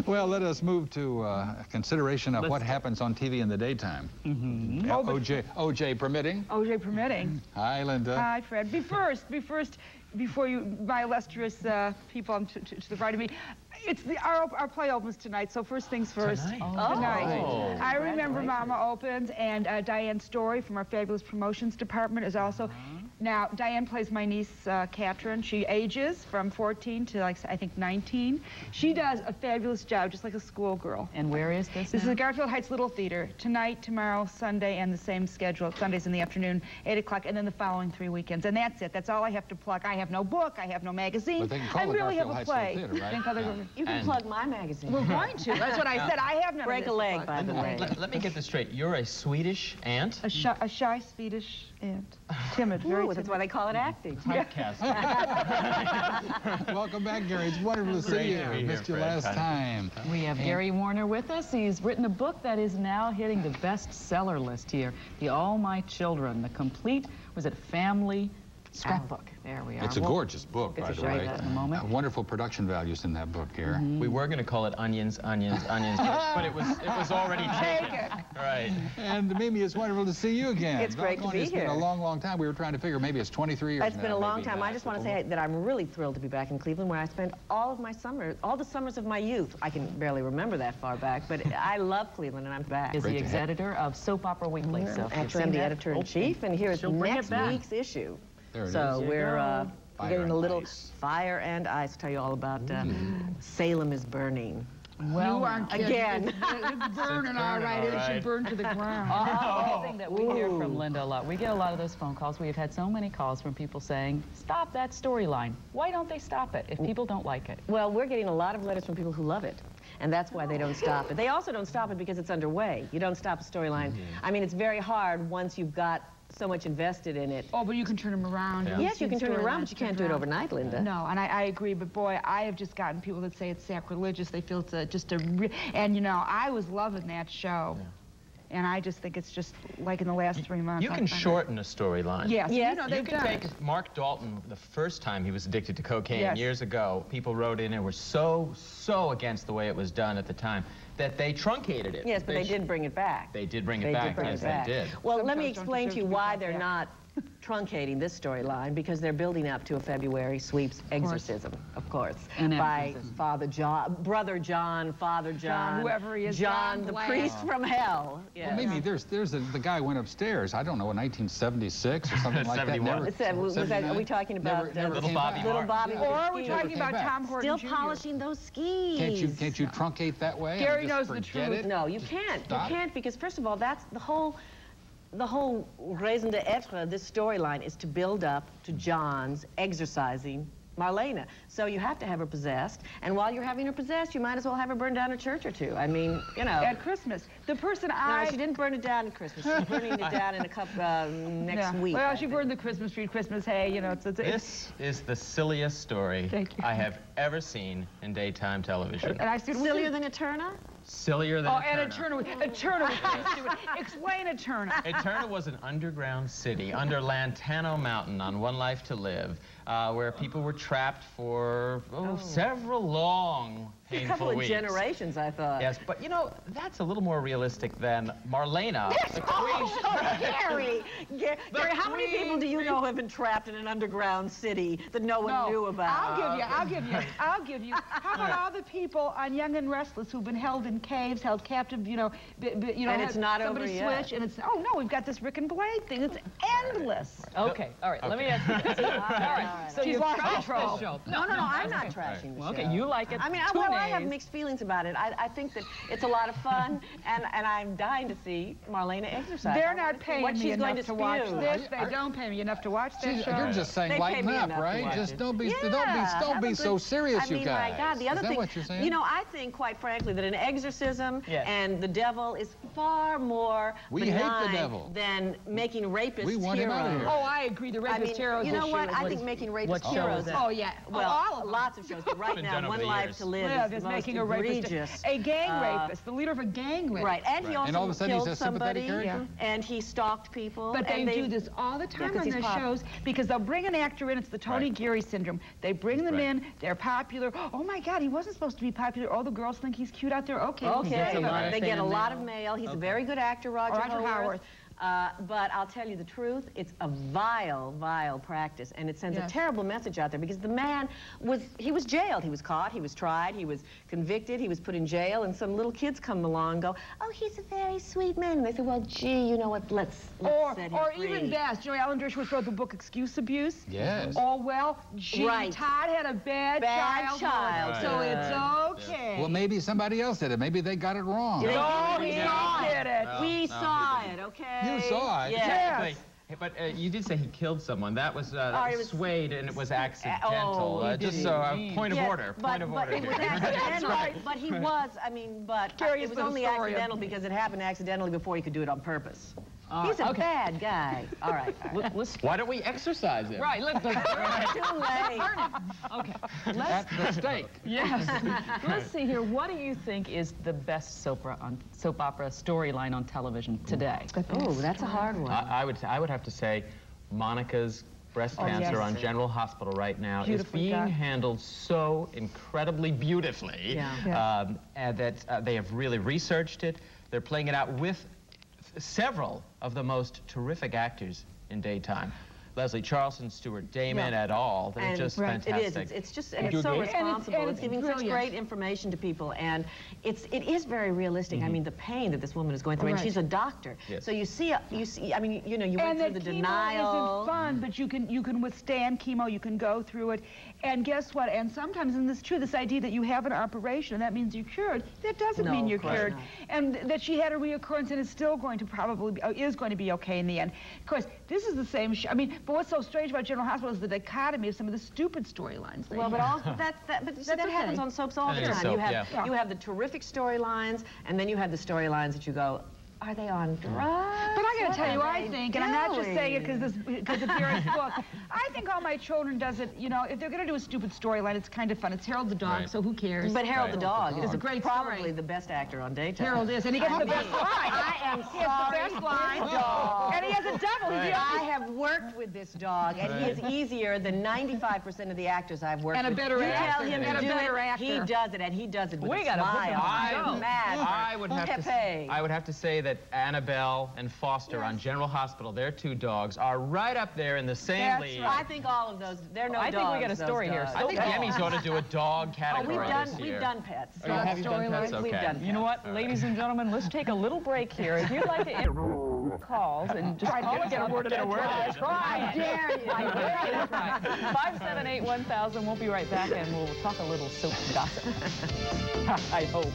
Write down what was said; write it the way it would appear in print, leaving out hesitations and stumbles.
Well, let us move to consideration of what happens on TV in the daytime. OJ permitting. OJ permitting. Hi, Lynda. Hi, Fred. Before you, my illustrious people to the right of me, it's our play opens tonight, so first things first. Tonight. I remember Mama opens, and Diane Story from our fabulous promotions department is also. Now, Diane plays my niece, Katrin. She ages from 14 to, like, I think 19. She does a fabulous job, just like a schoolgirl. And where is this? This is the Garfield Heights Little Theater. Tonight, tomorrow, Sunday, and the same schedule. Sundays in the afternoon, 8 o'clock, and then the following 3 weekends. And that's it. That's all I have to plug. I have no book. I have no magazine. But they can call I really have Garfield a play. Heights Little Theater, right? You can plug my magazine. We're going to. That's what I said. I have none Break of this a leg, to by the way. Let me get this straight. You're a Swedish aunt? A shy Swedish aunt. Timid, very timid. That's why they call it acting. Typecast. Welcome back, Gary. It's wonderful to see you. I missed you last time. We have Gary Warner with us. He's written a book that is now hitting the bestseller list here. The All My Children, the complete, was it family scrapbook? There we are. It's a gorgeous book, by the way. That in a moment. Wonderful production values in that book here. We were going to call it Onions, Onions, Onions, but it was already taken. Right. And Mimi, it's wonderful to see you again. It's great to be It's here. been a long, long time. We were trying to figure maybe it's 23 years now. It's been a long maybe time. not. I just want to say that I'm really thrilled to be back in Cleveland, where I spent all of my summers, all the summers of my youth. I can barely remember that far back, but I love Cleveland, and I'm back. Is the editor of Soap Opera Weekly. So actually, I'm the editor-in-chief, and here's next week's issue. There it is. So we're getting a little Ice. Fire and Ice. Tell you all about Salem is Burning. Well, you aren't kidding. Again. It's burning all right. It should burn to the ground. One thing that we hear from Lynda a lot, we get a lot of those phone calls. We've had so many calls from people saying, stop that storyline. Why don't they stop it if people don't like it? Well, we're getting a lot of letters from people who love it. And that's why they don't stop it. They also don't stop it because it's underway. You don't stop a storyline. I mean, it's very hard once you've got so much invested in it. Oh, but you can turn them around. Yeah. Yes, you can turn it around, but you can't do it overnight, Lynda. No, and I agree, but boy, I have just gotten people that say it's sacrilegious. They feel it's just and you know, I was loving that show. Yeah. And I just think it's just like in the last 3 months. You can shorten a storyline. Yes, yes. You know, You can take Mark Dalton, the first time he was addicted to cocaine years ago. People wrote in and were so against the way it was done at the time that they truncated it. Yes, but they did bring it back. They did bring it back. Yes, they did. Well, let me explain to you why they're not truncating this storyline, because they're building up to a February sweeps exorcism, of course, by Father John, Brother John, Father John, whoever he is, John the priest from hell. Well, maybe there's the guy went upstairs. I don't know, in 1976 or something like that. Are we talking about Little Bobby? Little Bobby? Or are we talking about Tom Horton Still Jr.? polishing those skis. Can't you truncate that way? Gary knows the truth. No, you can't. You can't, because first of all, that's the whole raison d'etre of this storyline is to build up to John's exorcising Marlena. So you have to have her possessed, and while you're having her possessed, you might as well have her burn down a church or two. I mean, you know. At Christmas. The person No, she didn't burn it down at Christmas. She's burning it down in a couple next week. Well, she burned the Christmas tree, Christmas hay, you know. This is the silliest story I have ever seen in daytime television. And I said, sillier than Eterna? Sillier than Eterna. Eterna was explain Eterna. Eterna was an underground city under Lantano Mountain on One Life to Live, where people were trapped for several long, painful A couple of weeks. generations, I thought. Yes, but you know, that's a little more realistic than Marlena, the queen. Gary, how many people do you know have been trapped in an underground city that no one knew about? I'll give you. How about all the people on Young and Restless who've been held in caves, held captive, you know, and it's not over yet. Switch, and it's, oh no, we've got this Rick and Blade thing. It's endless. Okay, all right, let me ask you this. All right, so She's lost control. this show. No, I'm not trashing the show. Okay, you like it. I mean, I have mixed feelings about it. I think that it's a lot of fun, and I'm dying to see Marlena exercise. They're not paying me enough to watch this. They don't pay me enough to watch this show. You're just saying lighten up, right? Just don't be so serious, you guys. I mean, my God, the other thing, what you're saying? you know, I think, quite frankly, that an exorcism and the devil is far more benign than making rapists we want him out of here. Oh, I agree. The rapist heroes. You know what? I think making rapists heroes. Oh yeah. Well, lots of shows, but right now, One Life to Live is of as making a rapist, a gang rapist, the leader of a gang rape. Right, and he also all of a sudden killed he's a sympathetic somebody, character? and he stalked people. But they do this all the time on their shows because they'll bring an actor in. It's the Tony Geary syndrome. They bring them in. They're popular. Oh my God, he wasn't supposed to be popular. All the girls think he's cute out there. Okay. They get a lot of mail. He's a very good actor, Roger Howarth. But I'll tell you the truth, it's a vile, vile practice, and it sends a terrible message out there because the man was jailed. He was caught, he was tried, he was convicted, he was put in jail, and some little kids come along and go, oh, he's a very sweet man. And they say, well, gee, you know what, let's set him free. Even best, you know, Alan Dershowitz wrote the book Excuse Abuse. Yes. Oh, well, gee, Todd had a bad child. So it's okay. Well, maybe somebody else did it. Maybe they got it wrong. No, he did it. We saw it, okay? You saw it? Yes. But you did say he killed someone. That was swayed and it was accidental. Just so, point of order. Point of order. It was accidental. But he was, I mean, it was only accidental because it happened accidentally before he could do it on purpose. He's a bad guy. All right. Why don't we exercise him? Right, let's go. Too late. Okay. At the stake. Yes. Let's see here. What do you think is the best soap opera storyline on television today? Oh, that's a hard one. I would have to say Monica's breast cancer on General Hospital right now is being handled so incredibly beautifully that they have really researched it. They're playing it out with several of the most terrific actors in daytime. Leslie Charleston, Stuart Damon, et al. They're just fantastic. It's just, and it's so responsible. It's giving such great information to people, and it is very realistic. I mean, the pain that this woman is going through, and she's a doctor. So you see, I mean, you know, you went through the denial. Chemo isn't fun, but you can withstand chemo. You can go through it, and guess what? And sometimes, and this is true, this idea that you have an operation and that means you're cured. That doesn't mean you're cured, and that she had a reoccurrence and is still going to is going to be okay in the end. Of course, this is the same. I mean. But what's so strange about General Hospital is the dichotomy of some of the stupid storylines. Well, but also that happens on soaps all the time. You have the terrific storylines, and then you have the storylines that you go, are they on drugs? But I got to tell you, I think, and I'm not just saying it because it's Eric's book. I think All My Children does it. You know, if they're going to do a stupid storyline, it's kind of fun. It's Harold the dog, so who cares? But Harold the dog is a great probably the best actor on daytime. Harold is, and he gets the best line. I am sorry. He has the best line. Dog. And he has a double. I have worked with this dog, and he is easier than 95% of the actor I've worked with. And a better actor. You tell him to do it, he does it, and he does it with a smile. I'm mad. I would have to say that Annabelle and Foster on General Hospital, their two dogs, are right up there in the same league. I think all of those, they're no dogs. I think we got a story here. I think the Emmys ought to do a dog category this year. We've done pets. Oh, have you done pets? Okay. We've done pets. You know what, ladies and gentlemen, let's take a little break here. If you'd like to calls and just call us, get a word in. I dare you. I dare you. 578-1000. We'll be right back, and we'll talk a little soap gossip. I hope.